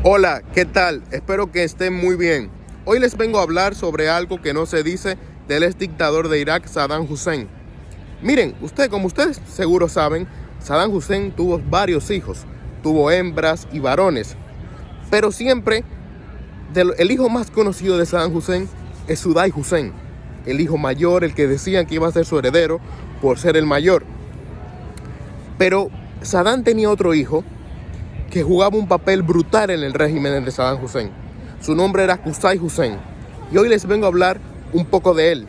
Hola, ¿qué tal? Espero que estén muy bien. Hoy les vengo a hablar sobre algo que no se dice del ex dictador de Irak, Saddam Hussein. Miren, como ustedes seguro saben, Saddam Hussein tuvo varios hijos, tuvo hembras y varones, pero siempre el hijo más conocido de Saddam Hussein es Uday Hussein, el hijo mayor, el que decían que iba a ser su heredero por ser el mayor. Pero Saddam tenía otro hijo que jugaba un papel brutal en el régimen de Saddam Hussein. Su nombre era Qusay Hussein. Y hoy les vengo a hablar un poco de él,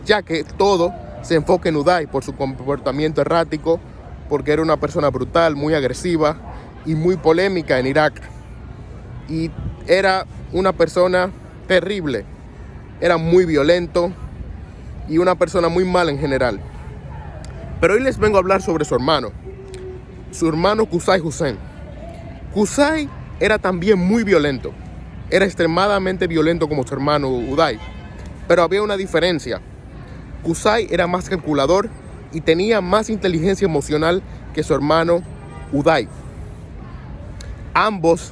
ya que todo se enfoca en Uday por su comportamiento errático, porque era una persona brutal, muy agresiva y muy polémica en Irak. Y era una persona terrible, era muy violento y una persona muy mala en general. Pero hoy les vengo a hablar sobre su hermano Qusay Hussein. Qusay era también muy violento, era extremadamente violento como su hermano Uday, pero había una diferencia. Qusay era más calculador y tenía más inteligencia emocional que su hermano Uday. Ambos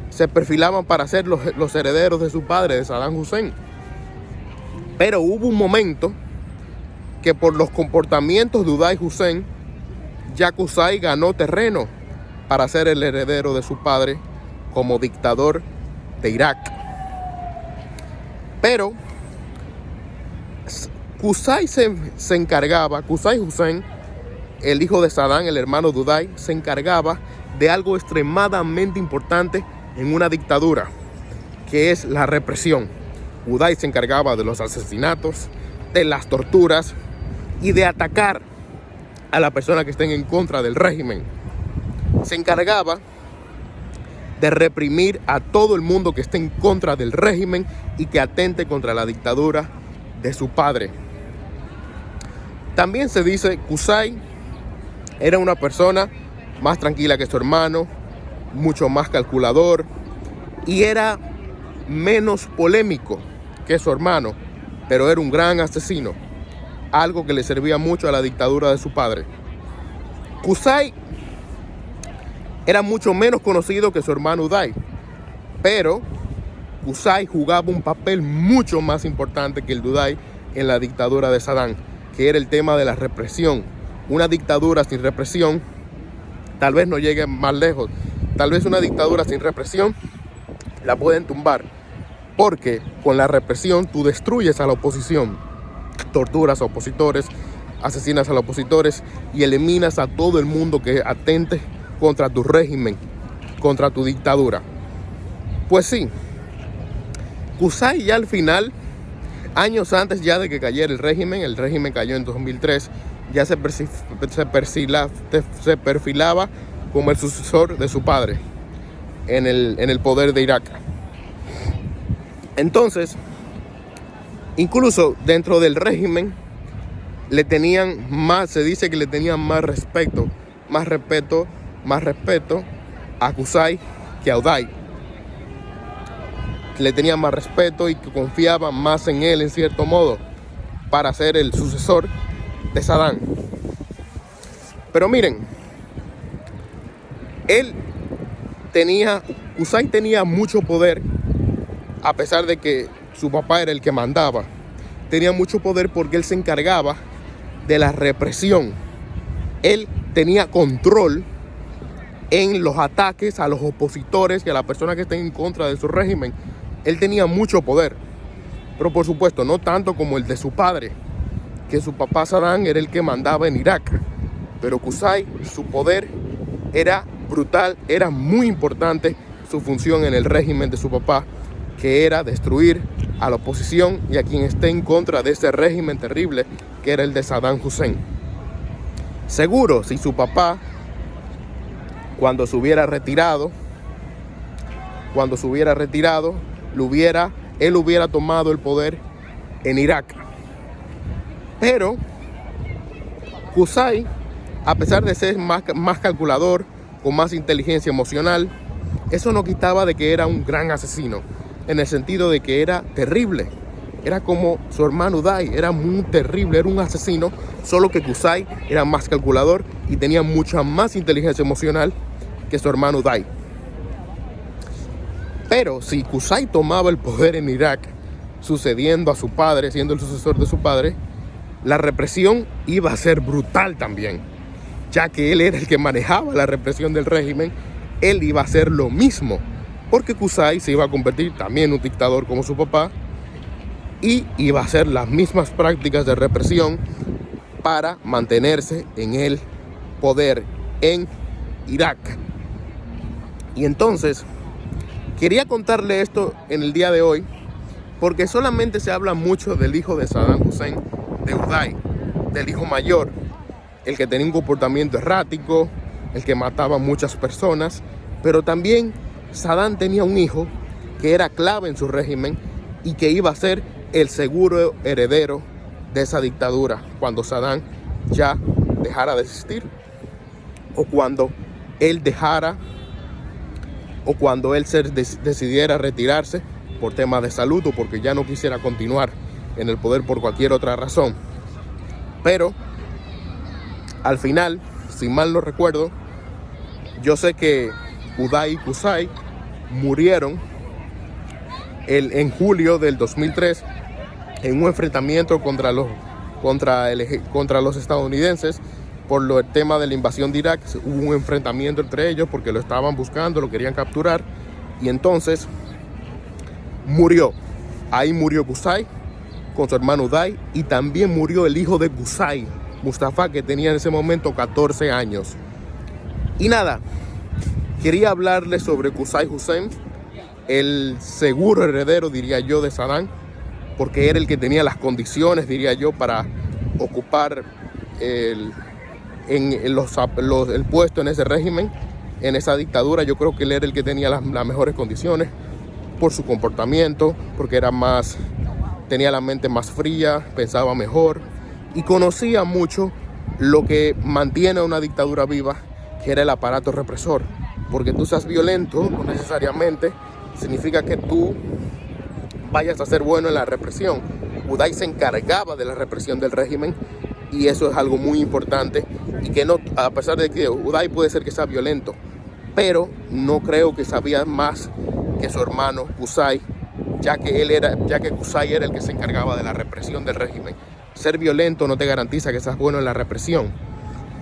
se perfilaban para ser los herederos de su padre, de Saddam Hussein. Pero hubo un momento que por los comportamientos de Uday Hussein, ya Qusay ganó terreno para ser el heredero de su padre como dictador de Irak. Pero Qusay Qusay Hussein, el hijo de Saddam, el hermano de Uday, se encargaba de algo extremadamente importante en una dictadura, que es la represión. Uday se encargaba de los asesinatos, de las torturas y de atacar a la persona que estén en contra del régimen. Se encargaba de reprimir a todo el mundo que esté en contra del régimen y que atente contra la dictadura de su padre. También se dice que Qusay era una persona más tranquila que su hermano, mucho más calculador y era menos polémico que su hermano, pero era un gran asesino, algo que le servía mucho a la dictadura de su padre. Qusay era mucho menos conocido que su hermano Uday, pero Qusay jugaba un papel mucho más importante que el de Uday en la dictadura de Saddam, que era el tema de la represión. Una dictadura sin represión tal vez no llegue más lejos. Tal vez una dictadura sin represión la pueden tumbar, porque con la represión tú destruyes a la oposición, torturas a opositores, asesinas a los opositores y eliminas a todo el mundo que atente contra tu régimen, contra tu dictadura. Pues sí, Qusay ya al final, años antes ya de que cayera el régimen cayó en 2003, ya se perfilaba como el sucesor de su padre en el poder de Irak. Entonces, incluso dentro del régimen se dice que le tenían más respeto a Qusay que a Uday. Le tenían más respeto y que confiaban más en él en cierto modo para ser el sucesor de Saddam. Pero miren, Qusay tenía mucho poder, a pesar de que su papá era el que mandaba. Tenía mucho poder porque él se encargaba de la represión. Él tenía control en los ataques a los opositores y a las personas que estén en contra de su régimen. Él tenía mucho poder, pero por supuesto no tanto como el de su padre, que su papá Saddam era el que mandaba en Irak. Pero Qusay, su poder era brutal, era muy importante su función en el régimen de su papá, que era destruir a la oposición y a quien esté en contra de ese régimen terrible que era el de Saddam Hussein. Seguro, si su papá, cuando se hubiera retirado, él hubiera tomado el poder en Irak. Pero Qusay, a pesar de ser más calculador, con más inteligencia emocional, eso no quitaba de que era un gran asesino, en el sentido de que era terrible. Era como su hermano Uday, era muy terrible, era un asesino, solo que Qusay era más calculador y tenía mucha más inteligencia emocional que su hermano Uday. Pero si Qusay tomaba el poder en Irak, sucediendo a su padre, siendo el sucesor de su padre, la represión iba a ser brutal también, ya que él era el que manejaba la represión del régimen. Él iba a hacer lo mismo, porque Qusay se iba a convertir también en un dictador como su papá y iba a hacer las mismas prácticas de represión para mantenerse en el poder en Irak. Y entonces quería contarle esto en el día de hoy porque solamente se habla mucho del hijo de Saddam Hussein, de Uday, del hijo mayor, el que tenía un comportamiento errático, el que mataba a muchas personas, pero también Saddam tenía un hijo que era clave en su régimen y que iba a ser el seguro heredero de esa dictadura cuando Saddam ya dejara de existir, o cuando él decidiera retirarse por temas de salud o porque ya no quisiera continuar en el poder por cualquier otra razón. Pero al final, si mal no recuerdo, yo sé que Uday y Qusay murieron en julio del 2003 en un enfrentamiento contra los estadounidenses por el tema de la invasión de Irak. Hubo un enfrentamiento entre ellos porque lo estaban buscando, lo querían capturar, y entonces murió. Ahí murió Qusay con su hermano Uday, y también murió el hijo de Qusay, Mustafa, que tenía en ese momento 14 años. Y nada, quería hablarles sobre Qusay Hussein, el seguro heredero, diría yo, de Saddam, porque era el que tenía las condiciones, diría yo, para ocupar el puesto en ese régimen, en esa dictadura. Yo creo que él era el que tenía las mejores condiciones por su comportamiento, porque tenía la mente más fría, pensaba mejor y conocía mucho lo que mantiene a una dictadura viva, que era el aparato represor. Porque tú seas violento no necesariamente significa que tú vayas a ser bueno en la represión. Uday se encargaba de la represión del régimen, y eso es algo muy importante, y que no, a pesar de que Uday puede ser que sea violento, pero no creo que sabía más que su hermano Qusay, ya que Qusay era el que se encargaba de la represión del régimen. Ser violento no te garantiza que seas bueno en la represión,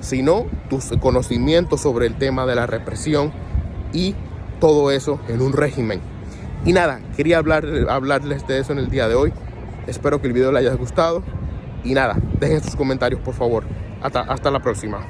sino tus conocimientos sobre el tema de la represión y todo eso en un régimen. Y nada, quería hablarles de eso en el día de hoy. Espero que el video les haya gustado. Y nada, dejen sus comentarios, por favor. Hasta la próxima.